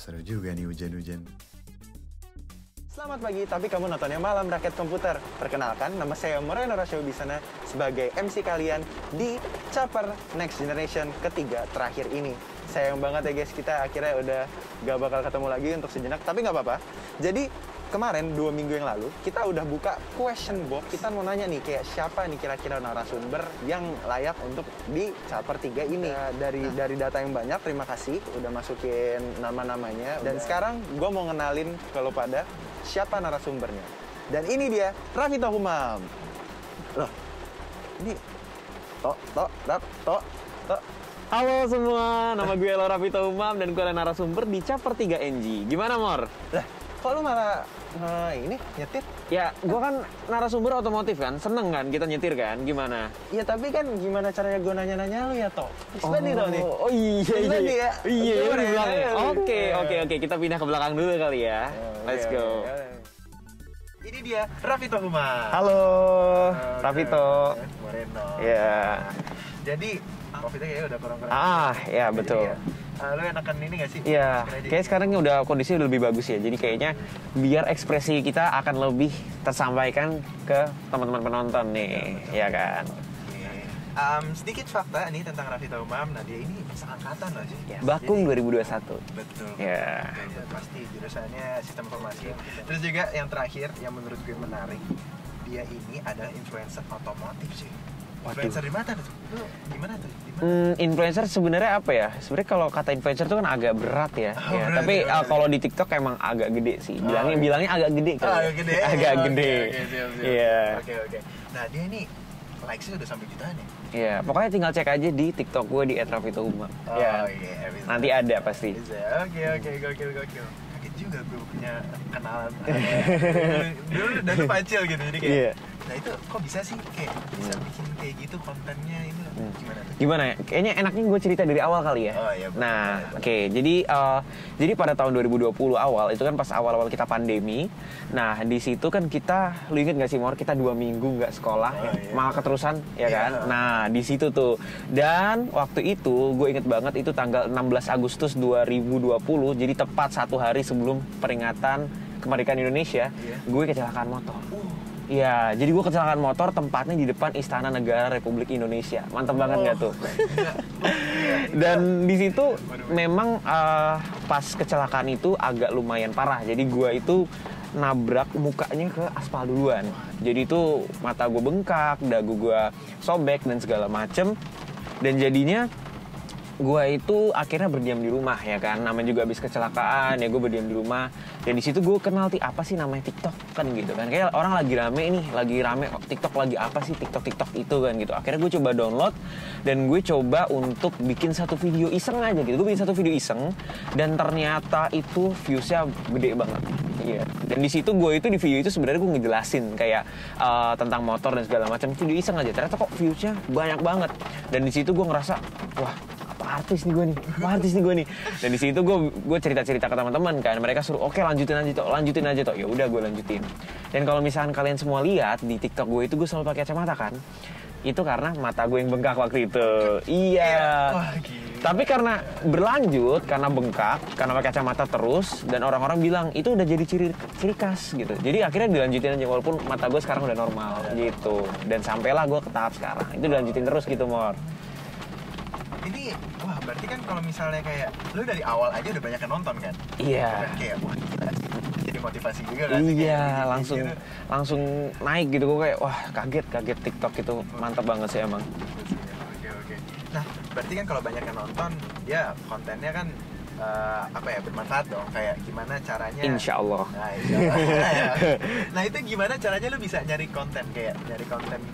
seru juga nih hujan-hujan. Selamat pagi, tapi kamu nontonnya Malam Rakyat Komputer. Perkenalkan, nama saya Moreno Rasyo Bisana sebagai MC kalian di Caper Next Generation ketiga terakhir ini. Sayang banget ya guys, kita akhirnya udah gak bakal ketemu lagi untuk sejenak, tapi nggak apa-apa. Jadi kemarin 2 minggu yang lalu kita udah buka question box. Kita mau nanya nih kayak siapa nih kira-kira narasumber yang layak untuk di Caper 3 ini. Dari data yang banyak, terima kasih udah masukin nama-namanya. Dan sekarang gue mau ngenalin ke lo pada siapa narasumbernya. Dan ini dia Rafito Humam. Loh, ini Tok. Halo semua, nama gue Rafito Humam dan gue adalah narasumber di Caper 3 NG. Gimana, Mor? Lah, kok lu malah ini nyetir? Ya, gue kan narasumber otomotif kan, seneng kan kita nyetir kan, gimana? Ya tapi kan gimana caranya gue nanya-nanya lu ya, Tok? Isbandi dong nih. Oh iya. Iya, di belakang ya. Oke, kita pindah ke belakang dulu kali ya. Let's go. Ini dia Rafito Humam. Halo, Rafito. Moreno. Ya. Jadi Rafito kayaknya udah kurang-kurang. Ya betul. Lu enakan ini gak sih? Iya, kayak sekarang udah kondisi udah lebih bagus ya. Jadi kayaknya biar ekspresi kita akan lebih tersampaikan ke teman-teman penonton nih, ya kan? Sedikit fakta nih tentang Rafito Humam. Nah, dia ini seangkatan loh sih. Ya, Bakung 2021. Betul. Ya. Pasti jurusannya sistem informasi. Terus juga yang terakhir yang menurut gue menarik, dia ini adalah influencer otomotif sih. Influencer di mana tuh? Lu gimana tuh? Influencer sebenarnya apa ya? Sebenarnya kalau kata influencer itu kan agak berat ya. Berat, tapi berat. Kalau di TikTok emang agak gede sih. Bilangnya agak gede kan. Agak gede. Agak gede. Iya. Oke. Nah, dia ini likes-nya udah sampai jutaan ya? Iya, pokoknya tinggal cek aja di TikTok gue di @rafitohumam. Iya. Nanti ada pasti. Oke, gokil. Kaget juga gue punya kenalan. Dulu udah tuh pacil gitu, jadi kayak. Iya. Nah itu kok bisa sih kayak bisa bikin kayak gitu kontennya itu gimana tuh? Gimana ya? Kayaknya enaknya gue cerita dari awal kali ya. Oh iya. Nah, oke. Jadi pada tahun 2020 awal itu kan pas awal-awal kita pandemi. Nah, di situ kan kita, lu inget gak sih Mor, kita 2 minggu nggak sekolah, iya. malah keterusan, ya Iya. kan? Nah, di situ tuh. Dan waktu itu gue inget banget itu tanggal 16 Agustus 2020. Jadi tepat 1 hari sebelum peringatan kemerdekaan Indonesia, gue kecelakaan motor. Iya, jadi gue kecelakaan motor tempatnya di depan Istana Negara Republik Indonesia. Mantap banget nggak tuh? Dan di situ memang pas kecelakaan itu agak lumayan parah. Jadi gue itu nabrak mukanya ke aspal duluan. Jadi itu mata gue bengkak, dagu gue sobek dan segala macem. Dan jadinya gue itu akhirnya berdiam di rumah ya kan, namanya juga habis kecelakaan ya gue berdiam di rumah. Dan di situ gue kenal apa sih namanya TikTok kan gitu kan, kayak orang lagi rame TikTok lagi apa sih TikTok itu kan gitu. Akhirnya gue coba download dan gue coba untuk bikin satu video iseng aja gitu. Gue bikin satu video iseng dan ternyata itu viewsnya gede banget. Iya. Dan di situ gue itu di video itu sebenarnya gue ngejelasin kayak tentang motor dan segala macam, video iseng aja. Ternyata kok viewsnya banyak banget. Dan di situ gue ngerasa wah, artis nih gue nih. Dan di situ gue cerita-cerita ke teman-teman kan, mereka suruh oke lanjutin aja toh. Ya udah gue lanjutin. Dan kalau misalkan kalian semua lihat di TikTok gue itu gue selalu pakai kacamata kan, itu karena mata gue yang bengkak waktu itu. Iya. Tapi karena berlanjut, karena bengkak, karena pakai kacamata terus, dan orang-orang bilang itu udah jadi ciri khas gitu. Jadi akhirnya dilanjutin aja walaupun mata gue sekarang udah normal gitu. Dan sampailah gue ke tahap sekarang. Itu dilanjutin terus gitu, Mor. Ini, wah berarti kan kalau misalnya kayak lu dari awal aja udah banyak yang nonton kan? Iya. Kayak wah gila sih, jadi motivasi juga kan? Iya, kayak langsung naik gitu. Gue kayak wah kaget TikTok itu mantap banget sih emang. Oke. Nah berarti kan kalau banyak yang nonton, dia kontennya kan bermanfaat dong. Kayak gimana caranya? Insya Allah. Nah itu gimana caranya lu bisa nyari konten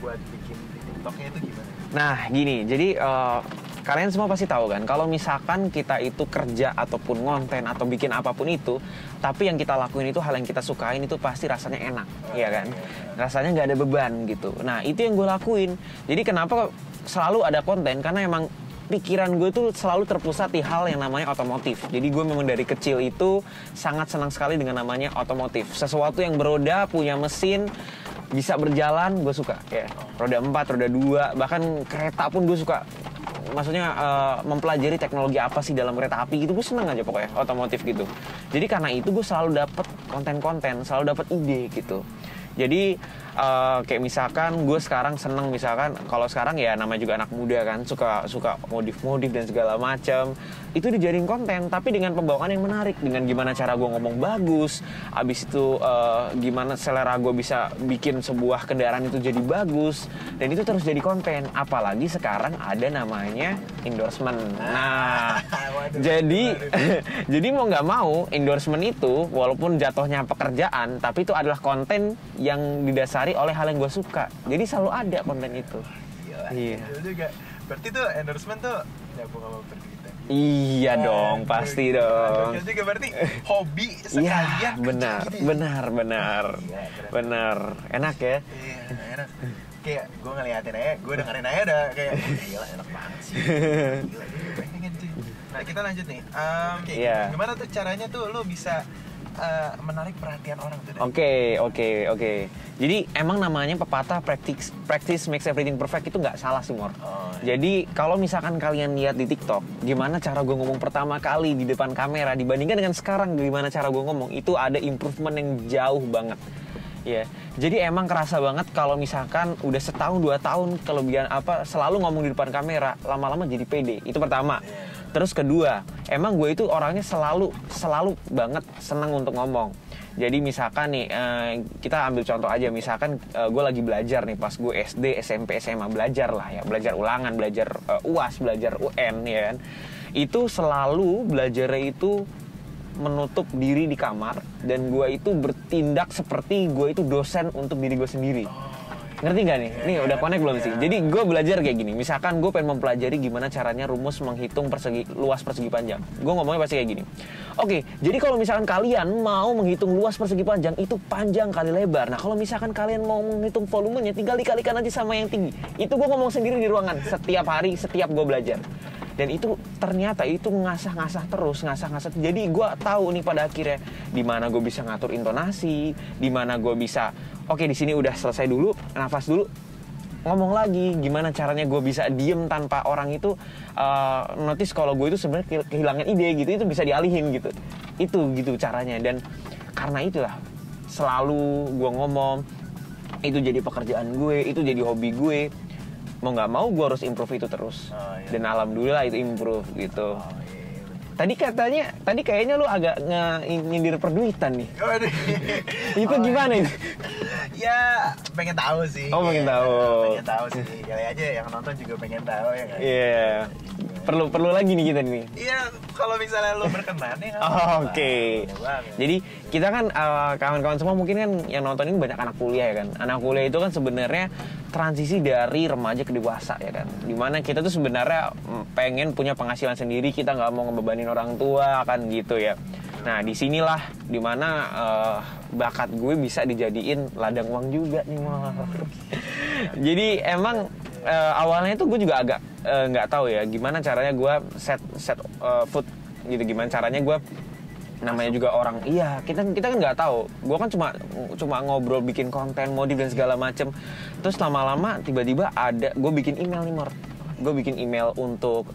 buat bikin di TikToknya itu gimana? Nah gini, jadi kalian semua pasti tahu kan, kalau misalkan kita itu kerja ataupun ngonten atau bikin apapun itu, tapi yang kita lakuin itu hal yang kita sukain, itu pasti rasanya enak, ya kan? Rasanya nggak ada beban gitu. Nah itu yang gue lakuin. Jadi kenapa selalu ada konten? Karena emang pikiran gue tuh selalu terpusat di hal yang namanya otomotif. Jadi gue memang dari kecil itu sangat senang sekali dengan namanya otomotif. Sesuatu yang beroda, punya mesin, bisa berjalan, gue suka. Ya, roda 4, roda 2, bahkan kereta pun gue suka. maksudnya mempelajari teknologi apa sih dalam kereta api gitu, gue seneng aja pokoknya otomotif gitu. Jadi karena itu gue selalu dapet konten-konten, selalu dapet ide gitu. Jadi kayak misalkan gue sekarang seneng, misalkan kalau sekarang ya namanya juga anak muda kan, suka modif-modif dan segala macam, itu dijadiin konten tapi dengan pembawaan yang menarik, dengan gimana cara gue ngomong bagus, abis itu gimana selera gue bisa bikin sebuah kendaraan itu jadi bagus, dan itu terus jadi konten. Apalagi sekarang ada namanya endorsement. Nah jadi mau nggak mau endorsement itu walaupun jatuhnya pekerjaan, tapi itu adalah konten yang didasari oleh hal yang gue suka. Jadi selalu ada konten itu. Iya. Juga. Berarti tuh endorsement tuh nyambung sama perduitan. Iya dong, pasti dong. Gokil juga, berarti hobi sekalian. Iya, benar. Enak ya? Iya, enak. Kayak gue ngeliatin aja, gue dengerin aja udah kayak gila, enak banget sih. Gila, pengen cuy. Nah, kita lanjut nih. Gimana tuh caranya tuh lo bisa menarik perhatian orang tuh? Oke. Jadi emang namanya pepatah practice makes everything perfect itu nggak salah sih, Mor. Jadi kalau misalkan kalian lihat di TikTok, gimana cara gue ngomong pertama kali di depan kamera dibandingkan dengan sekarang gimana cara gue ngomong, itu ada improvement yang jauh banget. Ya, jadi emang kerasa banget kalau misalkan udah setahun 2 tahun kelebihan selalu ngomong di depan kamera, lama-lama jadi pede. Itu pertama. Terus kedua, emang gue itu orangnya selalu banget senang untuk ngomong. Jadi misalkan nih, kita ambil contoh aja, misalkan gue lagi belajar nih pas gue SD, SMP, SMA, belajar ulangan, belajar UAS, belajar UN, ya kan. Itu selalu belajarnya itu menutup diri di kamar, dan gue itu bertindak seperti gue itu dosen untuk diri gue sendiri. Ngerti gak nih? Nih udah connect belum sih? Jadi gue belajar kayak gini. Misalkan gue pengen mempelajari gimana caranya rumus menghitung luas persegi panjang. Gue ngomongnya pasti kayak gini. Oke, jadi kalau misalkan kalian mau menghitung luas persegi panjang, itu panjang kali lebar. Nah kalau misalkan kalian mau menghitung volumenya, tinggal dikalikan aja sama yang tinggi. Itu gue ngomong sendiri di ruangan setiap hari, setiap gue belajar. Dan itu ternyata itu ngasah-ngasah terus. Jadi gue tahu nih pada akhirnya di mana gue bisa ngatur intonasi, di mana gue bisa oke, di sini udah selesai dulu, nafas dulu, ngomong lagi. Gimana caranya gue bisa diem tanpa orang itu notice kalau gue itu sebenarnya kehilangan ide gitu, itu bisa dialihin gitu. Itu gitu caranya. Dan karena itulah selalu gue ngomong, itu jadi pekerjaan gue, itu jadi hobi gue. Mau nggak mau gue harus improve itu terus. Dan alhamdulillah itu improve gitu. Tadi kayaknya lu agak nyindir perduitan nih. Itu gimana itu? Ya pengen tahu sih. Pengen tahu. Pengen tahu sih. Kali aja yang nonton juga pengen tahu ya kan. Iya. Perlu lagi nih kita nih. Iya, kalau misalnya lu berkenan ya. Oke. Jadi kita kan kawan-kawan semua mungkin kan yang nonton ini banyak anak kuliah ya kan. Anak kuliah itu kan sebenarnya transisi dari remaja ke dewasa ya kan. Dimana kita tuh sebenarnya pengen punya penghasilan sendiri, kita nggak mau ngebebanin orang tua kan gitu ya. Nah disinilah dimana bakat gue bisa dijadiin ladang uang juga nih Mar. Jadi emang awalnya itu gue juga agak nggak tahu ya gimana caranya gue set food gitu, gimana caranya gue, namanya juga orang, iya kita kan nggak tahu. Gue kan cuma ngobrol, bikin konten, modif dan segala macem. Terus lama-lama tiba-tiba ada gue bikin email nih Mar. Gue bikin email untuk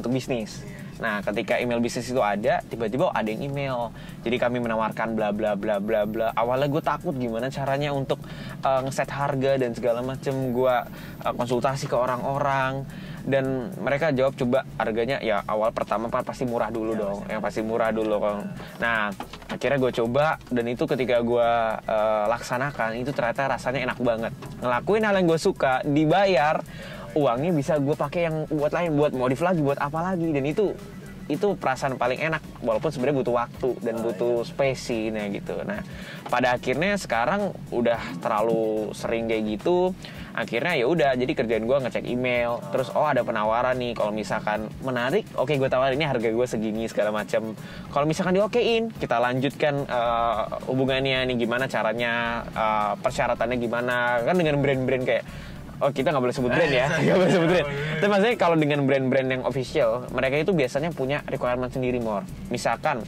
bisnis. Nah, ketika email bisnis itu ada, tiba-tiba ada yang email. Jadi kami menawarkan bla bla bla bla bla. Awalnya gue takut gimana caranya untuk ngeset harga dan segala macem. Gue konsultasi ke orang-orang dan mereka jawab coba harganya ya awal pertama pasti murah dulu dong. Yang pasti murah dulu kan. Nah, akhirnya gue coba dan itu ketika gue laksanakan itu ternyata rasanya enak banget. Ngelakuin hal yang gue suka, dibayar, uangnya bisa gue pakai yang buat lain, buat modif lagi, buat apa lagi. Dan itu perasaan paling enak, walaupun sebenarnya butuh waktu dan butuh spesinya gitu. Nah pada akhirnya sekarang udah terlalu sering kayak gitu, akhirnya ya udah jadi kerjaan gue ngecek email, terus ada penawaran nih, kalau misalkan menarik, oke gue tawarin ini harga gue segini segala macam. Kalau misalkan diokein, kita lanjutkan hubungannya nih, gimana caranya, persyaratannya gimana, kan dengan brand-brand kayak kita nggak boleh sebut brand ya, nggak boleh sebut brand. Tapi maksudnya kalau dengan brand-brand yang official, mereka itu biasanya punya requirement sendiri Mor. Misalkan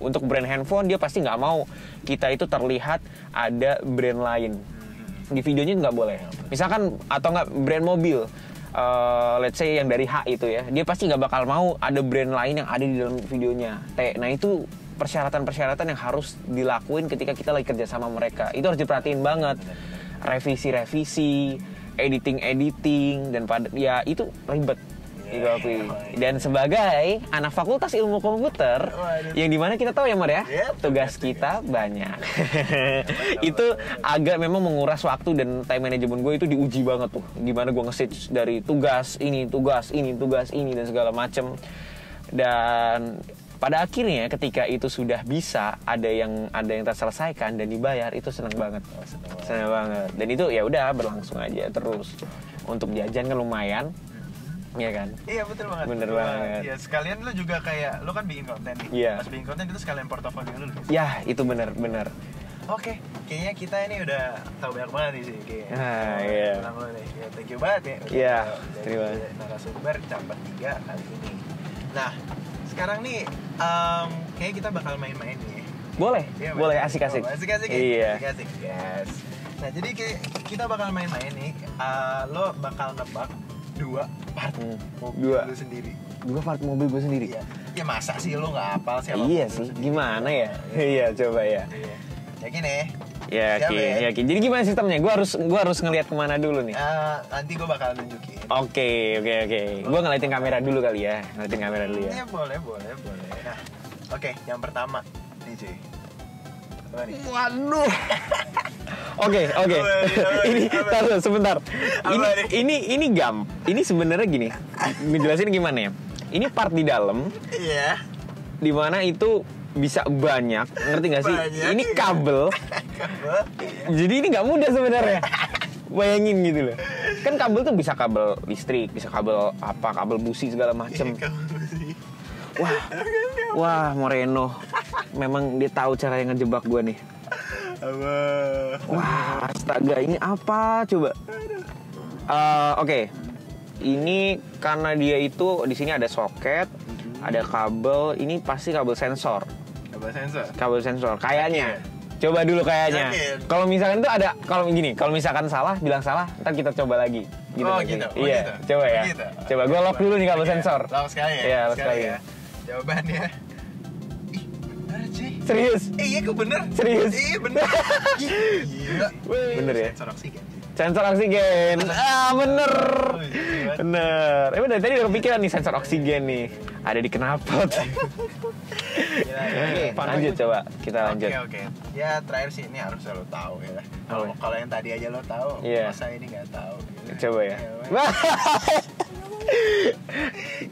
untuk brand handphone dia pasti nggak mau kita itu terlihat ada brand lain di videonya, nggak boleh. Misalkan atau nggak brand mobil, let's say yang dari H itu ya, dia pasti nggak bakal mau ada brand lain yang ada di dalam videonya. Nah itu persyaratan-persyaratan yang harus dilakuin ketika kita lagi kerja sama mereka. Itu harus diperhatiin banget. Revisi-revisi, editing-editing, dan ya itu ribet. Dan sebagai anak fakultas ilmu komputer, yang dimana kita tahu ya Mar ya, tugas kita banyak. Itu agak memang menguras waktu, dan time management gue itu diuji banget tuh. Gimana gue nge-set dari tugas ini, dan segala macem. Dan pada akhirnya ketika itu sudah bisa ada yang terselesaikan dan dibayar, itu senang banget. Senang banget. Dan itu ya udah berlangsung aja terus. Untuk jajan kan lumayan. Iya kan? Iya betul banget. Bener banget. Ya sekalian lu juga kayak lu kan bikin konten nih. Iya. Pas bikin konten itu sekalian portofolio lu. Ya itu bener. Oke, kayaknya kita ini udah tahu banyak banget nih sih kayaknya. Iya. Ya, thank you banget ya. Iya. Terima kasih. Narasumber Caper 3 kali ini. Nah, sekarang nih kayaknya kita bakal main-main nih. Boleh, Ya, boleh asik-asik. Asik-asik ya? Iya. Asik-asik, yes. Nah, jadi kita bakal main-main nih. Lo bakal nebak 2 part mobil lu sendiri. 2 part mobil gue sendiri? Iya. Ya masa sih lo nggak hafal siapa? Iya sih, gimana ya? Iya, coba ya. Iya. Yakin ya? Yakin. Jadi gimana sistemnya? Gue harus ngelihat kemana dulu nih? Nanti gue bakal nunjukin. Oke. Gue ngeliatin kamera dulu kali ya. Iya, boleh. Nah, oke, yang pertama nih cuy. Apa nih? Waduh. Oke. Ini taruh sebentar. Ini sebenarnya gini. Ngejelasin gimana ya? Ini part di dalam. Iya. Dimana itu bisa banyak, ngerti gak sih? Banyak, ini iya. kabel. Jadi ini nggak mudah sebenarnya. Bayangin gitu loh. Kan kabel tuh bisa kabel listrik, bisa kabel busi segala macem. Wah, Moreno. Memang dia tahu cara yang ngejebak gue nih. Wah, astaga, ini apa coba? Oke. Ini karena dia itu di sini ada soket, ada kabel. Ini pasti kabel sensor. Kabel sensor. Kayaknya. Coba dulu kayaknya. Kalau misalkan itu ada, kalau misalkan salah, bilang salah, ntar kita coba lagi. Gitu. Iya, coba ya. Gitu. Coba gue lock dulu nih kabel sensor. Lock sekali ya. Iya, lock sekali ya. Jawabannya. Ih, bener sih. Serius? Iya, kok bener. Serius? Iya, bener. Gila. Bener ya? Sensor oksigen. Sensor oksigen. Bener. Emang dari tadi udah kepikiran nih sensor oksigen nih. Ada di knalpot. Lanjut coba, kita lanjut. Oke. Ya terakhir sih ini harus lo tahu ya. Kalau yang tadi aja lo tahu, masa ini nggak tahu. Coba ya.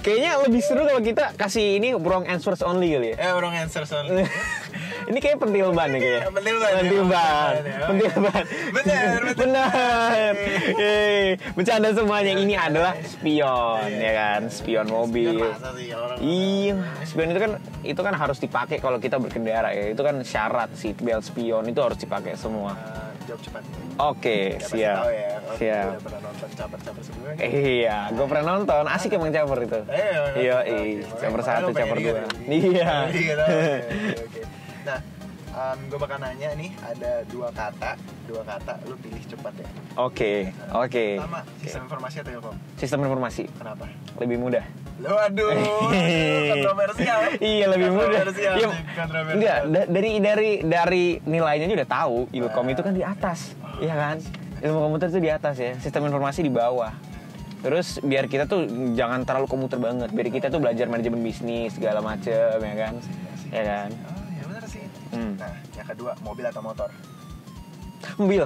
Kayaknya lebih seru kalau kita kasih ini wrong answers only kali ya. Wrong answers only. Ini kayak pentil ban ya kayaknya. Pentil ban. Benar. Bercanda semuanya. Ini adalah spion ya kan, spion mobil. Iya, spion itu kan harus dipakai kalau kita berkendara ya. Itu kan syarat sih, belt spion itu harus dipakai semua. Jawab cepat. Oke, siap. Siap. Udah pernah nonton caper-caper sebelumnya? Iya, gue pernah nonton. Asik emang caper itu. Iya, caper 1, caper 2. Iya. Oke. Nah, gue bakal nanya nih, ada dua kata, lu pilih cepat ya. Oke. Pertama, sistem informasi atau ilkom? Sistem informasi. Kenapa? Lebih mudah. Waduh, kontroversial. Iya, lebih mudah. Iya, enggak, dari nilainya aja udah tahu, ilkom itu kan di atas. Iya kan? Ilmu komputer itu di atas ya, sistem informasi di bawah. Terus biar kita tuh jangan terlalu komputer banget, biar kita tuh belajar manajemen bisnis segala macem, ya kan? Ya kan? Nah, yang kedua, mobil atau motor? Mobil.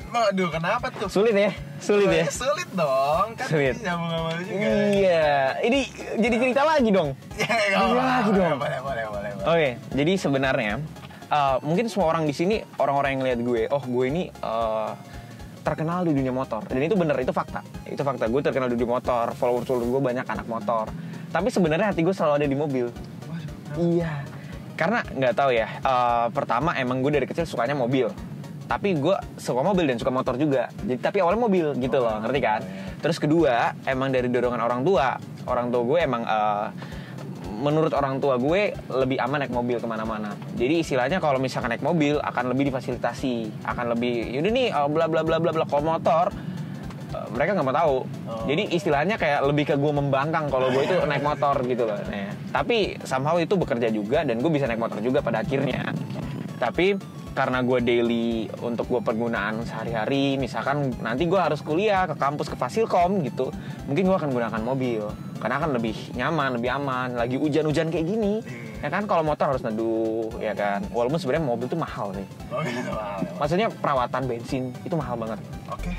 Waduh, kenapa tuh? Sulit ya? Sulit dong, kan sulit. Nyambung sama lu juga. Iya, ini jadi cerita lagi dong. Boleh. Oke, jadi sebenarnya mungkin semua orang di sini, orang-orang yang ngeliat gue, gue ini terkenal di dunia motor. Dan itu bener, itu fakta. Gue terkenal di dunia motor, followers gue banyak anak motor. Tapi sebenarnya hati gue selalu ada di mobil. Iya. Karena nggak tahu ya, pertama emang gue dari kecil sukanya mobil. Tapi gue suka mobil dan suka motor juga. Jadi tapi awalnya mobil gitu loh, ngerti kan? Terus kedua, emang dari dorongan orang tua gue emang menurut orang tua gue lebih aman naik mobil kemana-mana. Jadi istilahnya kalau misalkan naik mobil akan lebih difasilitasi, akan lebih yaudah nih bla bla bla bla bla. Kalau motor mereka nggak mau tahu. Jadi istilahnya kayak lebih ke gue membangkang kalau gue itu naik motor gitu loh. Nah, tapi somehow itu bekerja juga dan gue bisa naik motor juga pada akhirnya. Tapi karena gue daily untuk gue penggunaan sehari-hari, misalkan nanti gue harus kuliah ke kampus ke Fasilkom gitu, mungkin gue akan gunakan mobil karena akan lebih nyaman, lebih aman. Lagi hujan-hujan kayak gini, ya kan, kalau motor harus neduh, ya kan. Walaupun sebenarnya mobil tuh mahal nih. Oh gitu. Maksudnya perawatan bensin itu mahal banget. Oke.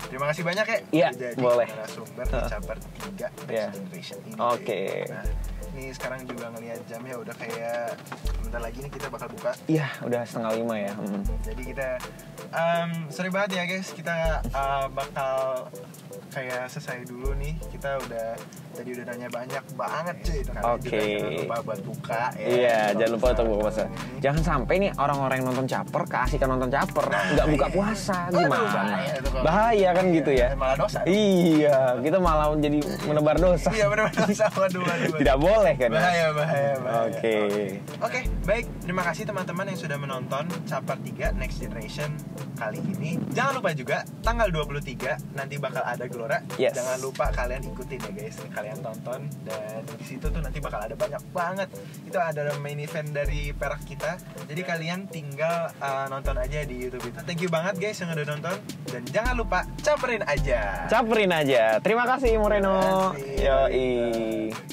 Terima kasih banyak ya. Iya, Jadi boleh. narasumber di Caper 3 Next Iya. Generation ini. Oke. Nah, ini sekarang juga ngelihat jamnya udah kayak bentar lagi nih kita bakal buka. Iya, udah 4:30 ya. Jadi kita sorry banget ya guys, kita bakal kayak selesai dulu nih. Kita tadi udah nanya banyak banget cuy. Oke. Jangan lupa buat buka ya. Iya, jangan lupa untuk buka Kalau puasa. ini. Jangan sampai nih orang-orang yang nonton caper keasikan nonton caper, nggak buka iya. puasa, Aduh, gimana? bahaya itu kalau- Bahaya kan Iya, gitu ya. malah dosa. Iya, kita malah jadi menebar dosa. Iya benar-benar dosa. Waduh. Tidak boleh kan? Bahaya. Oke. Oke, baik. Terima kasih teman-teman yang sudah menonton Caper 3 Next Generation kali ini. Jangan lupa juga tanggal 23 nanti bakal ada Gelora. Yes. Jangan lupa kalian ikutin ya guys. Kalian tonton dan di situ tuh nanti bakal ada banyak banget. Itu ada main event dari Perak kita. Jadi kalian tinggal nonton aja di YouTube itu. Thank you banget guys yang udah nonton dan jangan lupa caperin aja. Caperin aja. Terima kasih Moreno. Terima kasih. Yoi.